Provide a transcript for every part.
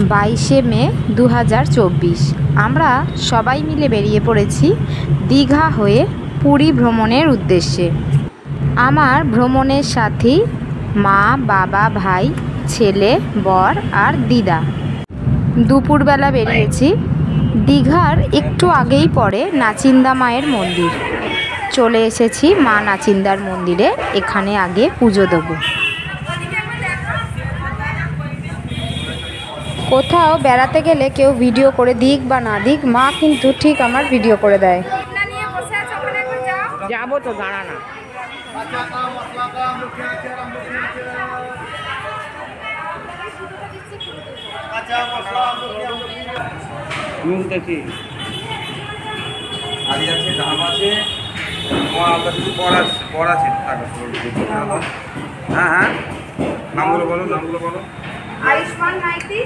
22শে মে 2024 আমরা সবাই মিলে বেরিয়ে পড়েছি দীঘা হয়ে পুরী ভ্রমণের উদ্দেশ্যে। আমার ভ্রমণের সাথী মা, বাবা, ভাই, ছেলে, বর আর দিদা। দুপুরবেলা বেরিয়েছি। দীঘার একটু আগেই পড়ে নাচিন্দা মায়ের মন্দির। চলে এসেছি মা নাচিন্দার মন্দিরে, এখানে আগে পুজো দেব। কোথাও বেড়াতে গেলে কেউ ভিডিও করে দিক বা না দিক, মা কিন্তু ঠিক আমার ভিডিও করে দেয়। যাবো তো, দাঁড়া না। দেখি হ্যাঁ হ্যাঁ, নামগুলো বলো, নামগুলো বলো। আয়ুষ্মান মাইতি।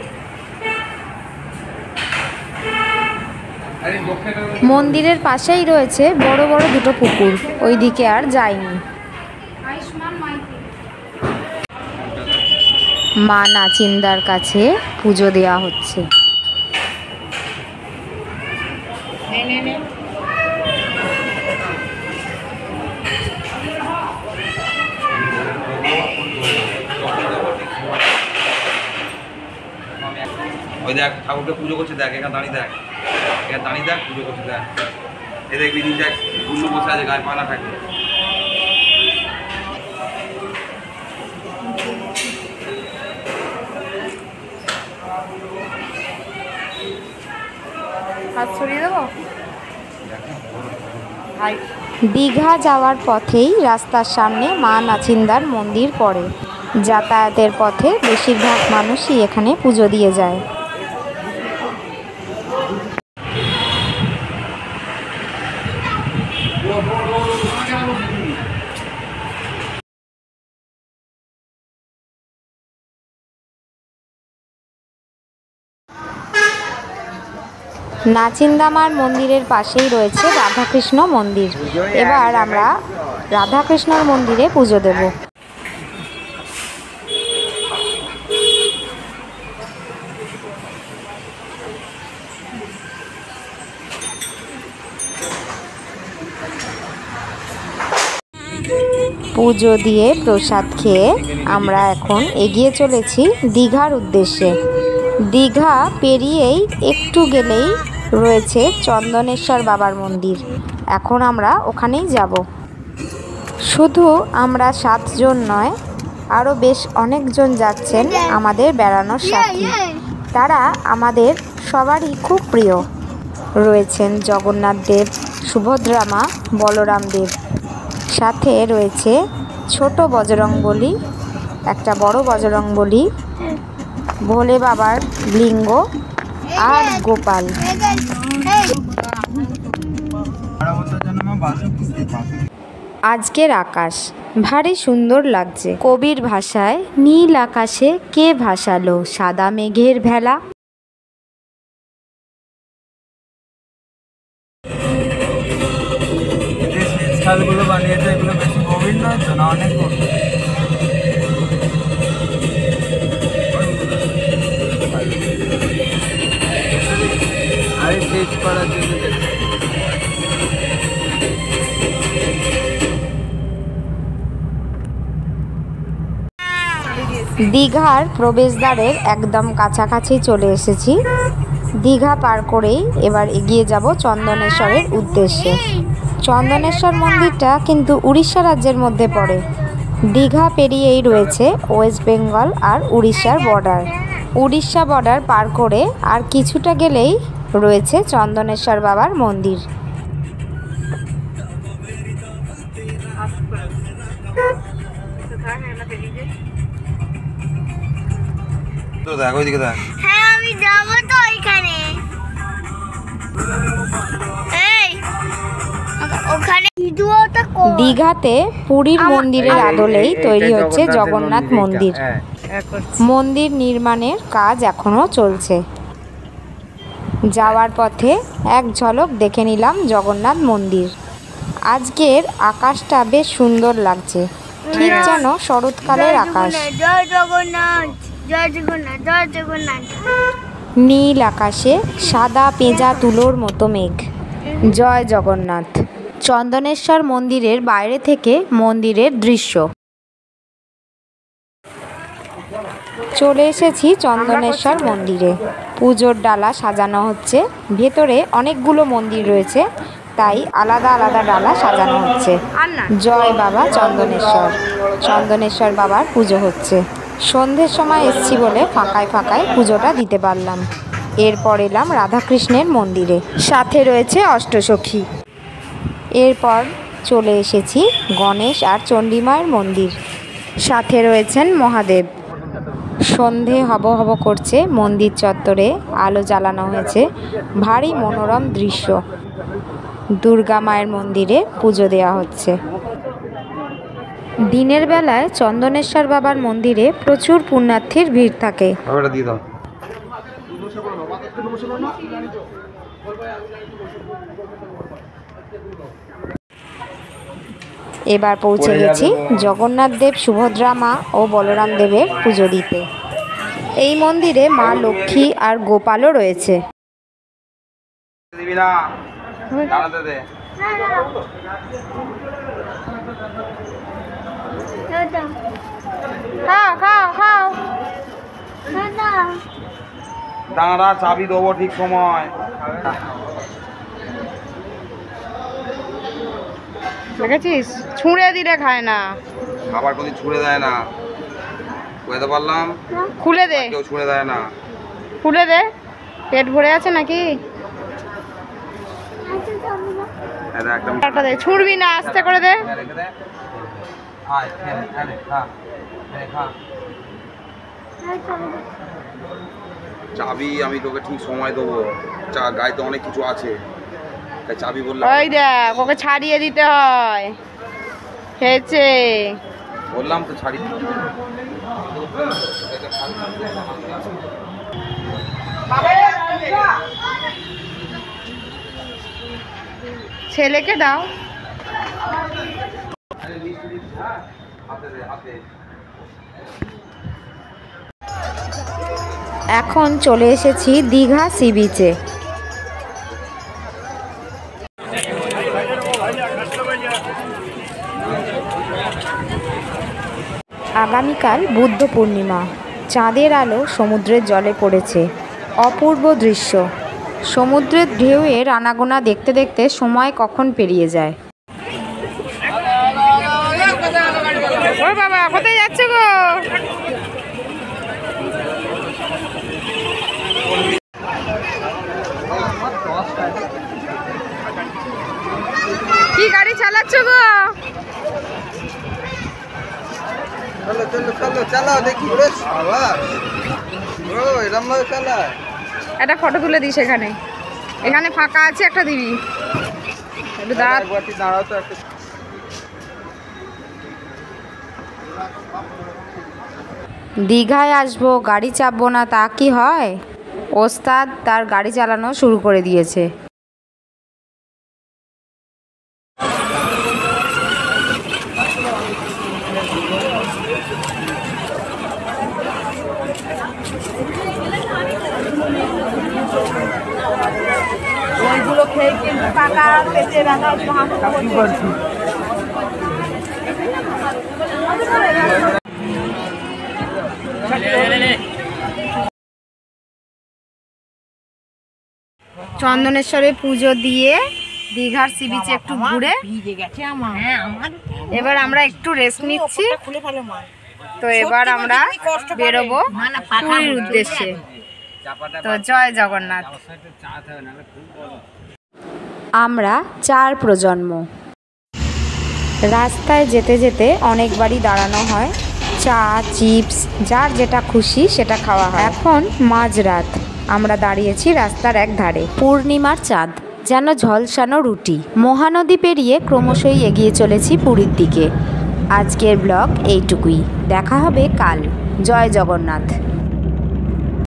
মন্দিরের পাশেই রয়েছে বড় বড় দুটো পুকুর, ওইদিকে আর যাইনি। মা নাচিন্দার কাছে পুজো দেওয়া হচ্ছে। ওই দেখ ঠাকুরকে পুজো করছে, দেখ এখানে দাঁড়িয়ে দেখ, এখানে দাঁড়িয়ে দেখ পুজো করছে, দেখ এ দেখবি দেখ গুল্লু বসে আছে, গায়ে পানা থাকে। দীঘা যাওয়ার পথেই রাস্তার সামনে মা নাচিন্দার মন্দির পড়ে। যাতায়াতের পথে বেশিরভাগ মানুষই এখানে পুজো দিয়ে যায়। নাচিন্দা মার মন্দিরের পাশেই রয়েছে রাধাকৃষ্ণ মন্দির। এবার আমরা রাধাকৃষ্ণর মন্দিরে পুজো দেব। পুজো দিয়ে প্রসাদ খেয়ে আমরা এখন এগিয়ে চলেছি দীঘার উদ্দেশ্যে। দীঘা পেরিয়েই একটু গেলেই রয়েছে চন্দনেশ্বর বাবার মন্দির। এখন আমরা ওখানেই যাব। শুধু আমরা 7 জন নয়, আরও বেশ অনেকজন যাচ্ছেন আমাদের বেড়ানোর সাথী। তারা আমাদের সবারই খুব প্রিয়। রয়েছেন জগন্নাথ দেব, সুভদ্রা মা, বলরাম দেব। সাথে রয়েছে ছোট বজরংবলী, একটা বড় বজরংবলী, ভোলে বাবার লিঙ্গ আর গোপাল। আজকের আকাশ ভারী সুন্দর লাগছে। কবির ভাষায় নীল আকাশে কে ভাসালো সাদা মেঘের ভেলা। গুলো বানিয়েছে, এগুলো বেশি গভীর নয় তো, না অনেক গভীর। আরে টেস্ট করার জন্য দীঘার প্রবেশদ্বারের একদম কাছাকাছি চলে এসেছি। দীঘা পার করেই এবার এগিয়ে যাব চন্দনেশ্বরের উদ্দেশ্যে। চন্দনেশ্বর মন্দিরটা কিন্তু উড়িষ্যা রাজ্যের মধ্যে পড়ে। দীঘা পেরিয়েই রয়েছে ওয়েস্ট বেঙ্গল আর উড়িষ্যার বর্ডার। উড়িষ্যা বর্ডার পার করে আর কিছুটা গেলেই রয়েছে চন্দনেশ্বর বাবার মন্দির। তো দেখ ওইদিকে দেখ। হ্যাঁ আমি যাবো তো ওইখানে। দীঘাতে পুরীর মন্দিরের আদলেই তৈরি হচ্ছে জগন্নাথ মন্দির। মন্দির নির্মাণের কাজ এখনো চলছে। যাওয়ার পথে এক ঝলক দেখে নিলাম জগন্নাথ মন্দির। আজকের আকাশটা বেশ সুন্দর লাগছে, ঠিক যেন শরৎকালের আকাশ। জয় জগন্নাথ। জয় জগন্নাথ, জয় জগন্নাথ। নীল আকাশে সাদা পেঁজা তুলোর মতো মেঘ। জয় জগন্নাথ। চন্দনেশ্বর মন্দিরের বাইরে থেকে মন্দিরের দৃশ্য। চলে এসেছি চন্দনেশ্বর মন্দিরে। পুজোর ডালা সাজানো হচ্ছে। ভেতরে অনেকগুলো মন্দির রয়েছে, তাই আলাদা আলাদা ডালা সাজানো হচ্ছে। জয় বাবা চন্দনেশ্বর। চন্দনেশ্বর বাবার পুজো হচ্ছে। সন্ধ্যের সময় এসছি বলে ফাঁকায় ফাঁকায় পুজোটা দিতে পারলাম। এরপর এলাম রাধাকৃষ্ণের মন্দিরে, সাথে রয়েছে অষ্টসখী। এরপর চলে এসেছি গণেশ আর চণ্ডীমায়ের মন্দির, সাথে রয়েছেন মহাদেব। সন্ধে হব হব করছে, মন্দির চত্বরে আলো জ্বালানো হয়েছে। ভারী মনোরম দৃশ্য। দুর্গা মায়ের মন্দিরে পুজো দেওয়া হচ্ছে। দিনের বেলায় চন্দনেশ্বর বাবার মন্দিরে প্রচুর পুণ্যার্থীর ভিড় থাকে। দিয়ে দাও। এবার পৌঁছে গেছি জগন্নাথ দেব, সুভদ্রা মা ও বলরাম দেবের পুজো দিতে। এই মন্দিরে মা লক্ষ্মী আর গোপালও রয়েছে। দিবি না, দাঁড়াতে দে। খাও খাও খাও। দাঁড়া, চাবি দেবো ঠিক সময়। দেখেছিস, ছুঁড়ে দিলে খায় না। খাবার কোনদিন ছুঁড়ে দেয় না, বুঝতে পারলাম। খুলে দে, কেউ ছুঁড়ে দেয় না। খুলে দে। পেট ভরে আছে নাকি? এটা একদম একটা দে, ছুঁড়বি না, আস্তে করে দে। রেখে দে। আয়, খেলে, খা, খা। চাবি আমি তোকে ঠিক সময় দেবো। গাড়িতে অনেক কিছু আছে, তাই চাবি বললাম। ওই দেখ, ওকে ছাড়িয়ে দিতে হয়। খেয়েছে, বললাম তো ছাড়ি। ছেলেকে দাও। এখন চলে এসেছি দীঘা সি বিচে। আগামীকাল বুদ্ধ পূর্ণিমা। চাঁদের আলো সমুদ্রের জলে পড়েছে। অপূর্ব দৃশ্য। সমুদ্রের ঢেউয়ের আনাগোনা দেখতে দেখতে সময় কখন পেরিয়ে যায়। ও বাবা, কোথায় যাচ্ছ গো? কি গাড়ি চালাচ্ছ গো? চলো চলো চলো চালাও দেখি। বেশ বাবা, ও এরম ভাবে চালায়। একটা ফটো তুলে দিস। এখানে এখানে ফাঁকা আছে, একটা দিবি। একটু দাঁড়া। একবারটি দাঁড়াও তো একটা। দীঘায় আসবো, গাড়ি চাপবো না, তা কি হয়? ওস্তাদ তার গাড়ি চালানো শুরু করে দিয়েছে। ওইগুলো খেয়ে কিন্তু টাকা পেটে রাখা চন্দনেশ্বরে পুজো দিয়ে দীঘার সি বিচে একটু ঘুরে এবার আমরা একটু রেস্ট নিচ্ছি। তো এবার আমরা বেরোবো পুরীর উদ্দেশ্যে। তো জয় জগন্নাথ। আমরা 4 প্রজন্ম। রাস্তায় যেতে যেতে অনেকবারই দাঁড়ানো হয়। চা, চিপস, যার যেটা খুশি সেটা খাওয়া হয়। এখন মাঝরাত, আমরা দাঁড়িয়েছি রাস্তার এক ধারে। পূর্ণিমার চাঁদ যেন ঝলসানো রুটি। মহানদী পেরিয়ে ক্রমশই এগিয়ে চলেছি পুরীর দিকে। আজকের ব্লগ এইটুকুই। দেখা হবে কাল। জয় জগন্নাথ।